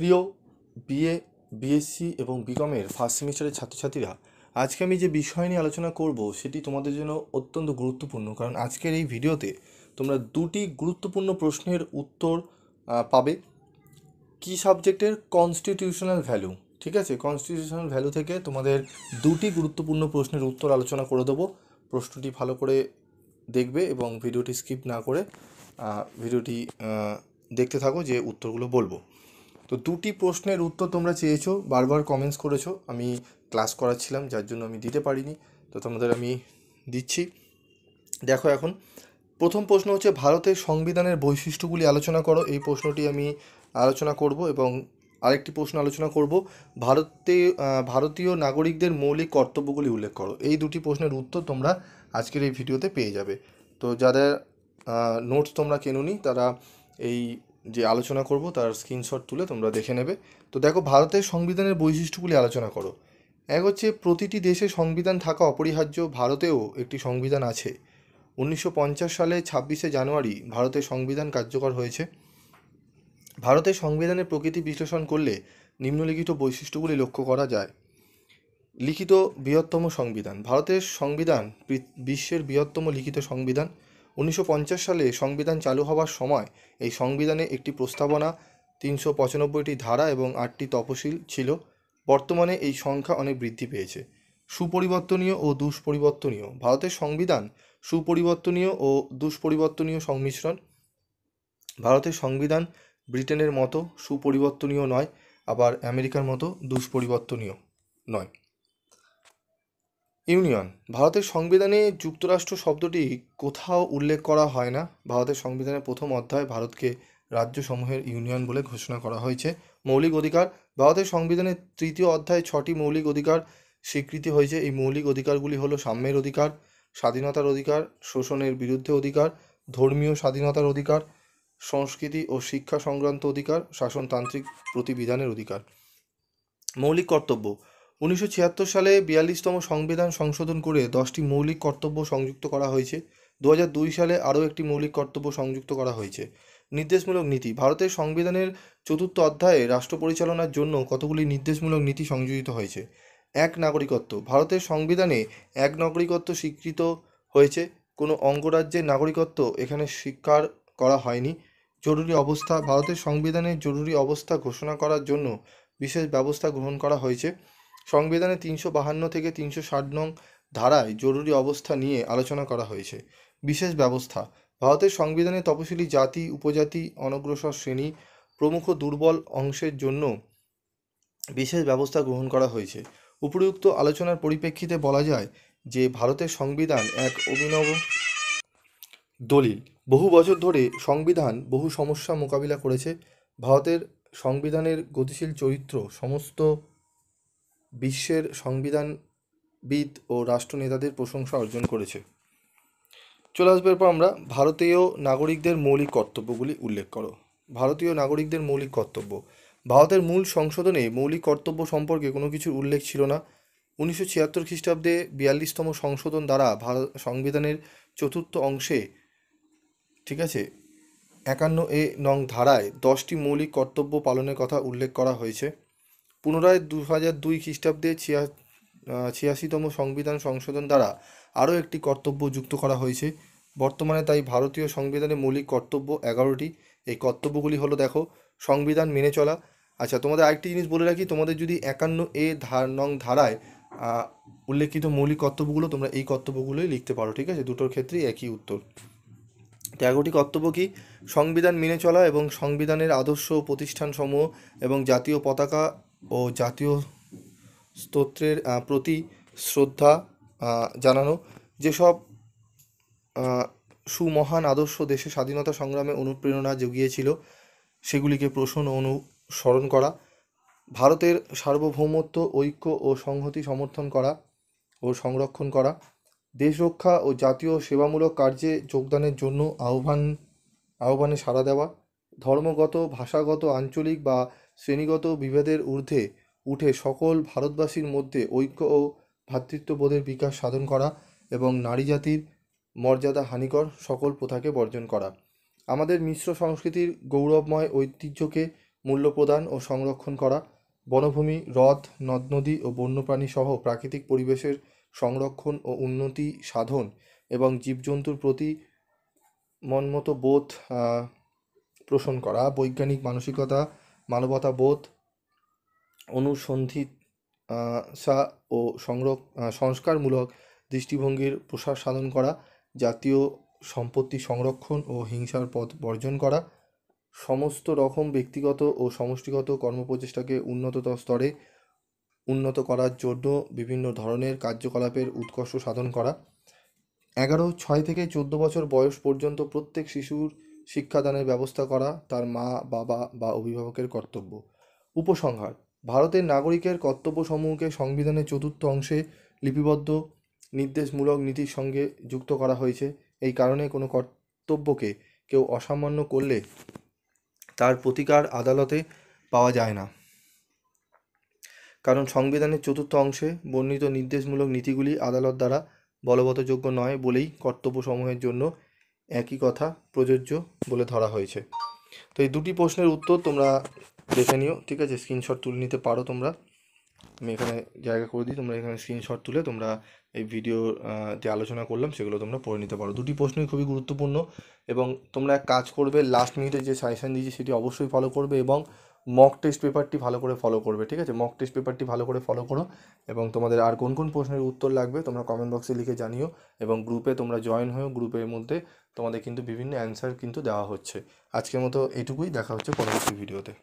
প্রিয় BA, BSc এবং বিকমের first সেমিস্টারের ছাত্রছাত্রীরা, আজকে আমি যে বিষয় নিয়ে আলোচনা করব সেটি তোমাদের জন্য অত্যন্ত গুরুত্বপূর্ণ। কারণ আজকের এই ভিডিওতে তোমরা দুটি গুরুত্বপূর্ণ প্রশ্নের উত্তর পাবে। কি সাবজেক্টের? Constitutional value. ঠিক আছে, কনস্টিটিউশনাল ভ্যালু থেকে তোমাদের দুটি গুরুত্বপূর্ণ প্রশ্নের উত্তর আলোচনা করে দেবো। প্রশ্নটি ভালো করে দেখবে এবং ভিডিওটি স্কিপ না করে ভিডিওটি দেখতে থাকো, যে উত্তরগুলো বলবো। তো দুটি প্রশ্নের উত্তর তোমরা চেয়েছো, বারবার কমেন্টস করেছো, আমি ক্লাস করাচ্ছিলাম যার জন্য আমি দিতে পারিনি, তো তোমাদের আমি দিচ্ছি। দেখো, এখন প্রথম প্রশ্ন হচ্ছে, ভারতের সংবিধানের বৈশিষ্ট্যগুলি আলোচনা করো। এই প্রশ্নটি আমি আলোচনা করব এবং আরেকটি প্রশ্ন আলোচনা করব, ভারতীয় নাগরিকদের মৌলিক কর্তব্যগুলি উল্লেখ করো। এই দুটি প্রশ্নের উত্তর তোমরা আজকের এই ভিডিওতে পেয়ে যাবে। তো যাদের নোটস তোমরা কেনোনি তারা এই যে আলোচনা করব তার স্ক্রিনশট তুলে তোমরা দেখে নেবে। তো দেখো, ভারতের সংবিধানের বৈশিষ্ট্যগুলি আলোচনা করো। এক হচ্ছে, প্রতিটি দেশে সংবিধান থাকা অপরিহার্য। ভারতেও একটি সংবিধান আছে। 1950 সালে 26শে জানুয়ারি ভারতের সংবিধান কার্যকর হয়েছে। ভারতের সংবিধানের প্রকৃতি বিশ্লেষণ করলে নিম্নলিখিত বৈশিষ্ট্যগুলি লক্ষ্য করা যায়। লিখিত বৃহত্তম সংবিধান। ভারতের সংবিধান বিশ্বের বৃহত্তম লিখিত সংবিধান। 1950 সালে সংবিধান চালু হওয়ার সময় এই সংবিধানে একটি প্রস্তাবনা, 395টি ধারা এবং 8টি তফসিল ছিল। বর্তমানে এই সংখ্যা অনেক বৃদ্ধি পেয়েছে। সুপরিবর্তনীয় ও দুষ্পরিবর্তনীয়। ভারতের সংবিধান সুপরিবর্তনীয় ও দুষ্পরিবর্তনীয় সংমিশ্রণ। ভারতের সংবিধান ব্রিটেনের মতো সুপরিবর্তনীয় নয়, আবার আমেরিকার মতো দুষ্পরিবর্তনীয় নয়। ইউনিয়ন। ভারতের সংবিধানে যুক্তরাষ্ট্র শব্দটি কোথাও উল্লেখ করা হয় না। ভারতের সংবিধানের প্রথম অধ্যায় ভারতকে রাজ্যসমূহের ইউনিয়ন বলে ঘোষণা করা হয়েছে। মৌলিক অধিকার। ভারতের সংবিধানের তৃতীয় অধ্যায়ে 6টি মৌলিক অধিকার স্বীকৃতি হয়েছে। এই মৌলিক অধিকারগুলি হলো সাম্যের অধিকার, স্বাধীনতার অধিকার, শোষণের বিরুদ্ধে অধিকার, ধর্মীয় স্বাধীনতার অধিকার, সংস্কৃতি ও শিক্ষা সংক্রান্ত অধিকার, শাসনতান্ত্রিক প্রতিবিধানের অধিকার। মৌলিক কর্তব্য। 1976 সালে 42তম সংবিধান সংশোধন করে 10টি মৌলিক কর্তব্য সংযুক্ত করা হয়েছে। 2002 সালে আরও একটি মৌলিক কর্তব্য সংযুক্ত করা হয়েছে। নির্দেশমূলক নীতি। ভারতের সংবিধানের চতুর্থ অধ্যায়ে রাষ্ট্র পরিচালনার জন্য কতগুলি নির্দেশমূলক নীতি সংযোজিত হয়েছে। এক নাগরিকত্ব। ভারতের সংবিধানে এক নাগরিকত্ব স্বীকৃত হয়েছে। কোনো অঙ্গরাজ্যের নাগরিকত্ব এখানে স্বীকার করা হয়নি। জরুরি অবস্থা। ভারতের সংবিধানে জরুরি অবস্থা ঘোষণা করার জন্য বিশেষ ব্যবস্থা গ্রহণ করা হয়েছে। সংবিধানে 352 থেকে 360 নং ধারায় জরুরি অবস্থা নিয়ে আলোচনা করা হয়েছে। বিশেষ ব্যবস্থা। ভারতের সংবিধানে তপশিলি জাতি, উপজাতি, অনগ্রসর শ্রেণী প্রমুখ দুর্বল অংশের জন্য বিশেষ ব্যবস্থা গ্রহণ করা হয়েছে। উপরিউক্ত আলোচনার পরিপ্রেক্ষিতে বলা যায় যে ভারতের সংবিধান এক অভিনব দলিল। বহু বছর ধরে সংবিধান বহু সমস্যা মোকাবিলা করেছে। ভারতের সংবিধানের গতিশীল চরিত্র সমস্ত বিশ্বের সংবিধানবিদ ও রাষ্ট্রনেতাদের প্রশংসা অর্জন করেছে। চলে আসবে এরপর আমরা, ভারতীয় নাগরিকদের মৌলিক কর্তব্যগুলি উল্লেখ করো। ভারতীয় নাগরিকদের মৌলিক কর্তব্য। ভারতের মূল সংশোধনে মৌলিক কর্তব্য সম্পর্কে কোনো কিছুর উল্লেখ ছিল না। 1976 খ্রিস্টাব্দে 42তম সংশোধন দ্বারা ভারত সংবিধানের চতুর্থ অংশে, ঠিক আছে, 51A নং ধারায় 10টি মৌলিক কর্তব্য পালনের কথা উল্লেখ করা হয়েছে। পুনরায় 2002 খ্রিস্টাব্দে 86তম সংবিধান সংশোধন দ্বারা আরও একটি কর্তব্য যুক্ত করা হয়েছে। বর্তমানে তাই ভারতীয় সংবিধানে মৌলিক কর্তব্য 11টি। এই কর্তব্যগুলি হলো, দেখো, সংবিধান মেনে চলা। আচ্ছা, তোমাদের আরেকটি জিনিস বলে রাখি, তোমাদের যদি 51A নং ধারায় উল্লেখিত মৌলিক কর্তব্যগুলো, তোমরা এই কর্তব্যগুলোই লিখতে পারো। ঠিক আছে, দুটোর ক্ষেত্রেই একই উত্তর। 11টি কর্তব্য কি? সংবিধান মেনে চলা এবং সংবিধানের আদর্শ প্রতিষ্ঠানসমূহ এবং জাতীয় পতাকা ও জাতীয় স্তোত্রের প্রতি শ্রদ্ধা জানানো। যেসব সুমহান আদর্শ দেশে স্বাধীনতা সংগ্রামে অনুপ্রেরণা জুগিয়েছিল সেগুলিকে পোষণ ও অনুসরণ করা। ভারতের সার্বভৌমত্ব, ঐক্য ও সংহতি সমর্থন করা ও সংরক্ষণ করা। দেশ রক্ষা ও জাতীয় সেবামূলক কার্যে যোগদানের জন্য আহ্বানে সাড়া দেওয়া। ধর্মগত, ভাষাগত, আঞ্চলিক বা শ্রেণীগত বিভেদের ঊর্ধ্বে উঠে সকল ভারতবাসীর মধ্যে ঐক্য ও ভ্রাতৃত্ববোধের বিকাশ সাধন করা এবং নারী জাতির মর্যাদা হানিকর সকল প্রথাকে বর্জন করা। আমাদের মিশ্র সংস্কৃতির গৌরবময় ঐতিহ্যকে মূল্য প্রদান ও সংরক্ষণ করা, বনভূমি, হ্রদ, নদ নদী ও বন্যপ্রাণী সহ প্রাকৃতিক পরিবেশের সংরক্ষণ ও উন্নতি সাধন এবং জীবজন্তুর প্রতি মনমত বোধ পোষণ করা, বৈজ্ঞানিক মানসিকতা, মানবতা বোধ, অনুসন্ধিৎসা ও সংস্কারমূলক দৃষ্টিভঙ্গির প্রসার সাধন করা, জাতীয় সম্পত্তি সংরক্ষণ ও হিংসার পথ বর্জন করা, সমস্ত রকম ব্যক্তিগত ও সমষ্টিগত কর্মপ্রচেষ্টাকে উন্নততর স্তরে উন্নত করার জন্য বিভিন্ন ধরনের কার্যকলাপের উৎকর্ষ সাধন করা। 6 থেকে 14 বছর বয়স পর্যন্ত প্রত্যেক শিশুর শিক্ষাদানের ব্যবস্থা করা তার মা, বাবা বা অভিভাবকের কর্তব্য। উপসংহার: ভারতের নাগরিকের কর্তব্যসমূহকে সংবিধানের 4th অংশে লিপিবদ্ধ নির্দেশমূলক নীতির সঙ্গে যুক্ত করা হয়েছে। এই কারণে কোনো কর্তব্যকে কেউ অসামান্য করলে তার প্রতিকার আদালতে পাওয়া যায় না, কারণ সংবিধানের 4th অংশে বর্ণিত নির্দেশমূলক নীতিগুলি আদালত দ্বারা বলবৎযোগ্য নয় বলেই কর্তব্যসমূহের জন্য একই কথা প্রযোজ্য বলে ধরা হয়েছে। তো এই দুটি প্রশ্নের উত্তর তোমরা দেখে নিও, ঠিক আছে? স্ক্রিনশট তুলে নিতে পারো তোমরা, আমি এখানে জায়গা করে দিই, তোমরা এখানে স্ক্রিনশট তুলে তোমরা এই ভিডিও যে আলোচনা করলাম সেগুলো তোমরা পড়ে নিতে পারো। দুটি প্রশ্নই খুবই গুরুত্বপূর্ণ এবং তোমরা এক কাজ করবে, লাস্ট মিনিটে যে সাজেশন দিয়েছি সেটি অবশ্যই ফলো করবে এবং মক টেস্ট পেপারটি ভালো করে ফলো করবে, ঠিক আছে? মক টেস্ট পেপারটি ভালো করে ফলো করো এবং তোমাদের আর কোন কোন প্রশ্নের উত্তর লাগবে তোমরা কমেন্ট বক্সে লিখে জানিও এবং গ্রুপে তোমরা জয়েন হও। গ্রুপের মধ্যে তোমাদের কিন্তু বিভিন্ন অ্যান্সার কিন্তু দেওয়া হচ্ছে। আজকের মতো এটুকুই, দেখা হচ্ছে পরবর্তী ভিডিওতে।